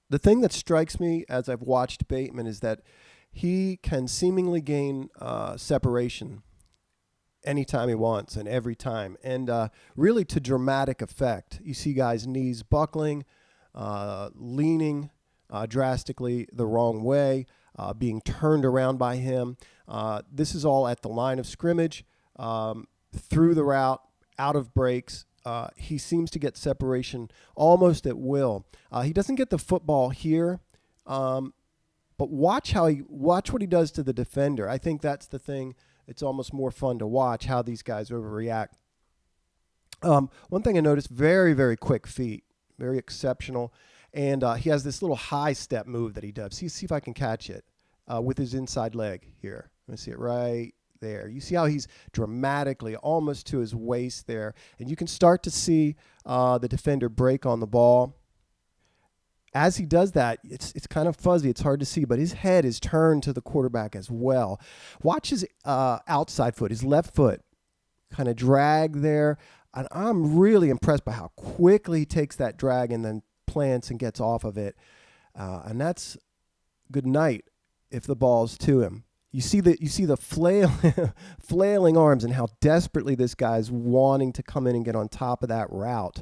The thing that strikes me as I've watched Bateman is that he can seemingly gain separation anytime he wants and every time, and really to dramatic effect. You see guys' knees buckling, leaning drastically the wrong way, being turned around by him. This is all at the line of scrimmage, through the route, out of breaks. He seems to get separation almost at will. He doesn't get the football here, but watch what he does to the defender. I think that's the thing. It's almost more fun to watch how these guys overreact. One thing I noticed, very, very quick feet, very exceptional. And he has this little high step move that he does. See if I can catch it with his inside leg here. Let me see it right there. You see how he's dramatically almost to his waist there. And you can start to see the defender break on the ball. As he does that, it's kind of fuzzy. It's hard to see, but his head is turned to the quarterback as well. Watch his outside foot, his left foot, kind of drag there. And I'm really impressed by how quickly he takes that drag and then plants and gets off of it. And that's good night if the ball's to him. You see the flailing arms and how desperately this guy's wanting to come in and get on top of that route.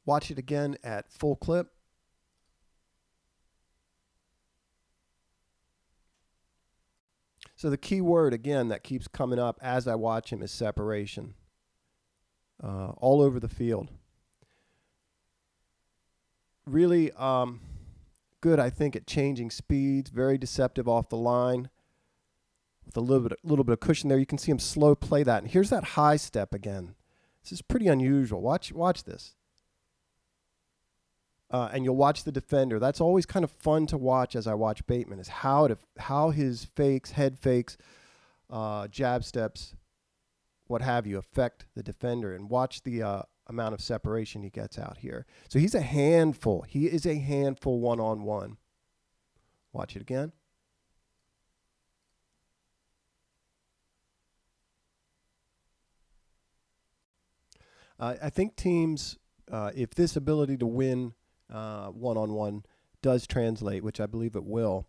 Watch it again at full clip. So the key word, again, that keeps coming up as I watch him is separation. All over the field. Really good, I think, at changing speeds. Very deceptive off the line. With a little bit of cushion there. You can see him slow play that. And here's that high step again. This is pretty unusual. Watch this. And you'll watch the defender. That's always kind of fun to watch as I watch Bateman, is how his fakes, head fakes, jab steps, what have you, affect the defender. And watch the amount of separation he gets out here. So he's a handful. He is a handful one-on-one. Watch it again. I think teams, if this ability to win one-on-one does translate, which I believe it will,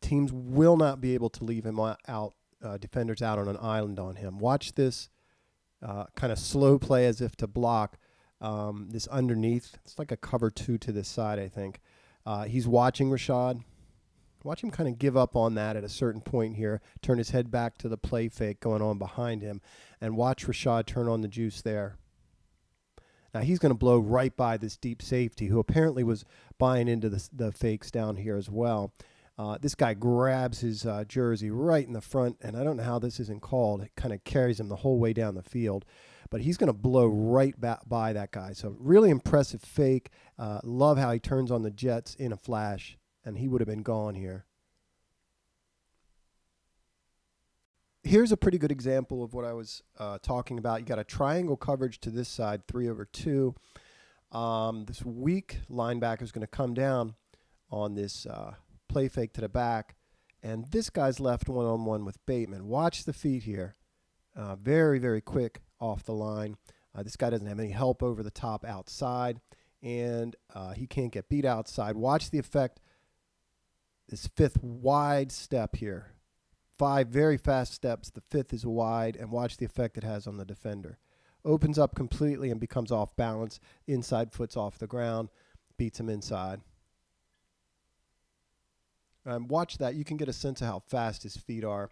teams will not be able to leave him out, defenders out on an island on him. Watch this kind of slow play as if to block this underneath. It's like a cover two to this side, I think. He's watching Rashod. Watch him kind of give up on that at a certain point here, turn his head back to the play fake going on behind him, and watch Rashod turn on the juice there. Now he's going to blow right by this deep safety, who apparently was buying into the fakes down here as well. This guy grabs his jersey right in the front, and I don't know how this isn't called. It kind of carries him the whole way down the field. But he's going to blow right by that guy. So really impressive fake. Love how he turns on the jets in a flash, and he would have been gone here. Here's a pretty good example of what I was talking about. You got a triangle coverage to this side, 3/2. This weak linebacker is going to come down on this play fake to the back, and this guy's left one-on-one with Bateman. Watch the feet here. Very, very quick off the line. This guy doesn't have any help over the top outside, and he can't get beat outside. Watch the effect. This fifth wide step here. 5 very fast steps. The fifth is wide, and watch the effect it has on the defender. Opens up completely and becomes off balance. Inside foot's off the ground. Beats him inside. Watch that. You can get a sense of how fast his feet are,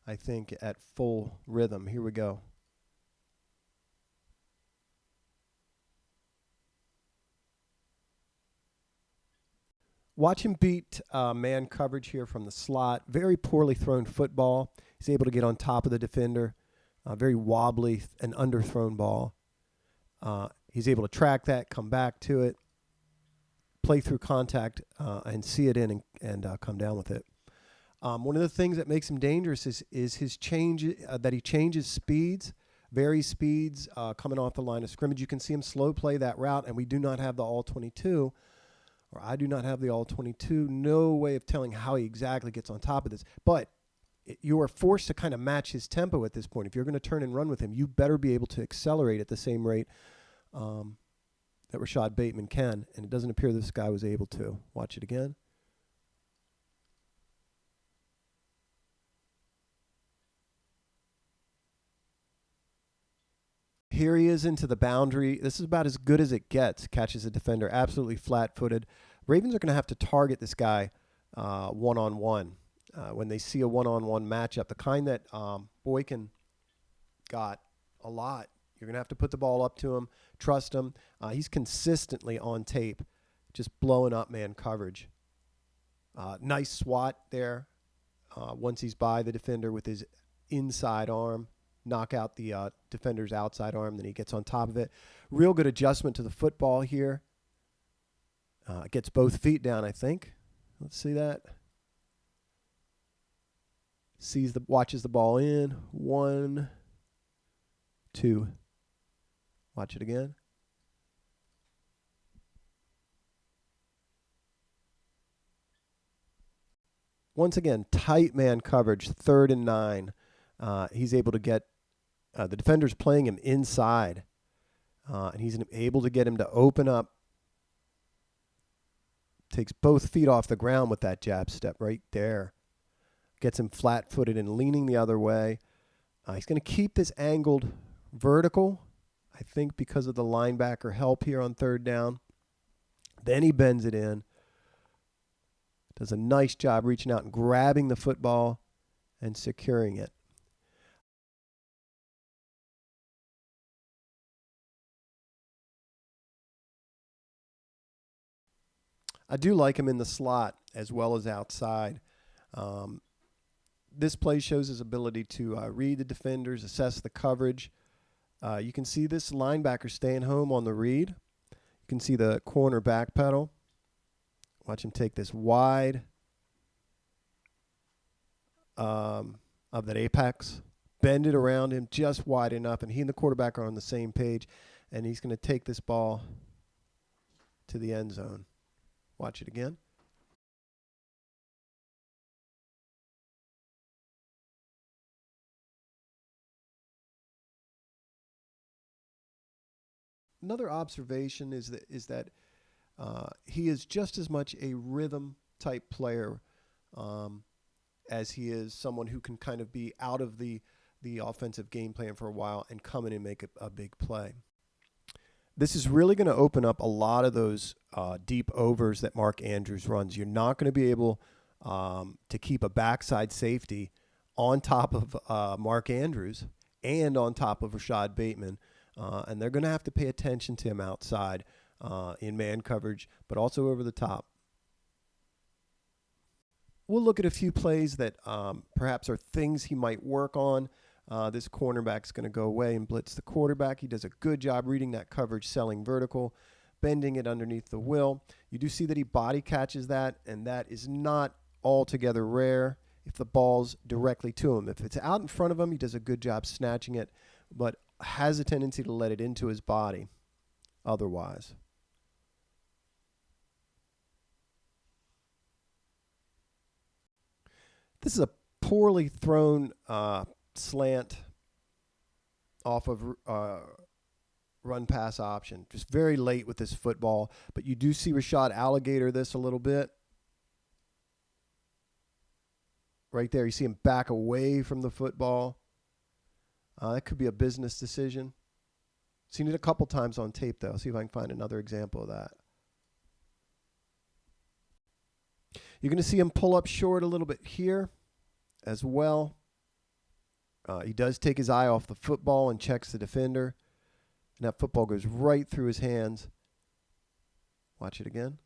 I think, at full rhythm. Here we go. Watch him beat man coverage here from the slot. Very poorly thrown football. He's able to get on top of the defender. Very wobbly and underthrown ball. He's able to track that, come back to it, play through contact, and see it in and come down with it. One of the things that makes him dangerous is his change, that he changes speeds, varies speeds coming off the line of scrimmage. You can see him slow play that route, and we do not have the all-22. Or I do not have the all-22. No way of telling how he exactly gets on top of this. But you are forced to kind of match his tempo at this point. If you're going to turn and run with him, you better be able to accelerate at the same rate that Rashod Bateman can, and it doesn't appear this guy was able to. Watch it again. Here he is into the boundary. This is about as good as it gets. Catches a defender absolutely flat-footed. Ravens are going to have to target this guy one-on-one. When they see a one-on-one matchup, the kind that Boykin got a lot, you're going to have to put the ball up to him, trust him. He's consistently on tape, just blowing up man coverage. Nice swat there once he's by the defender with his inside arm. Knock out the defender's outside arm, then he gets on top of it. Real good adjustment to the football here. Gets both feet down, I think. Let's see that. Watches the ball in. 1, 2. Watch it again. Once again, tight man coverage, 3rd and 9. He's able to get the defender's playing him inside, and he's able to get him to open up. Takes both feet off the ground with that jab step right there. Gets him flat-footed and leaning the other way. He's going to keep this angled vertical, I think because of the linebacker help here on 3rd down. Then he bends it in. Does a nice job reaching out and grabbing the football and securing it. I do like him in the slot as well as outside. This play shows his ability to read the defenders, assess the coverage. You can see this linebacker staying home on the read. You can see the corner back pedal. Watch him take this wide of that apex, bend it around him just wide enough, and he and the quarterback are on the same page, and he's going to take this ball to the end zone. Watch it again. Another observation is that he is just as much a rhythm type player as he is someone who can kind of be out of the offensive game plan for a while and come in and make a big play. This is really going to open up a lot of those deep overs that Mark Andrews runs. You're not going to be able to keep a backside safety on top of Mark Andrews and on top of Rashod Bateman. And they're going to have to pay attention to him outside in man coverage, but also over the top. We'll look at a few plays that perhaps are things he might work on. This cornerback's going to go away and blitz the quarterback. He does a good job reading that coverage, selling vertical, bending it underneath the will. You do see that he body catches that, and that is not altogether rare if the ball's directly to him. If it's out in front of him, he does a good job snatching it, but has a tendency to let it into his body otherwise. This is a poorly thrown slant off of run pass option. Just very late with this football, but you do see Rashod alligator this a little bit. Right there, you see him back away from the football. That could be a business decision. Seen it a couple times on tape, though. See if I can find another example of that. You're going to see him pull up short a little bit here as well. He does take his eye off the football and checks the defender. And that football goes right through his hands. Watch it again.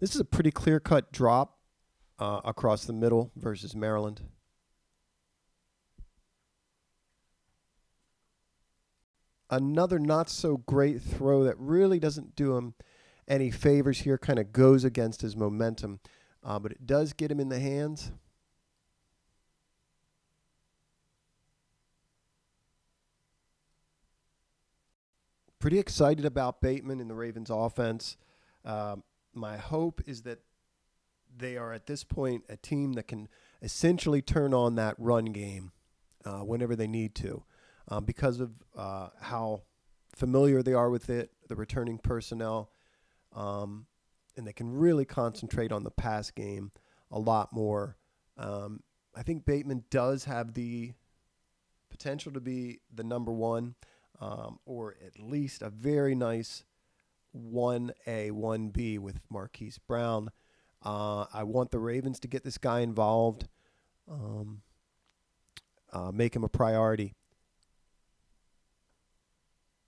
This is a pretty clear-cut drop across the middle versus Maryland. Another not-so-great throw that really doesn't do him any favors here, kind of goes against his momentum. But it does get him in the hands. Pretty excited about Bateman in the Ravens offense. My hope is that they are at this point a team that can essentially turn on that run game whenever they need to. because of how familiar they are with it, the returning personnel, and they can really concentrate on the pass game a lot more. I think Bateman does have the potential to be the number one, or at least a very nice 1A, 1B with Marquise Brown. I want the Ravens to get this guy involved, make him a priority.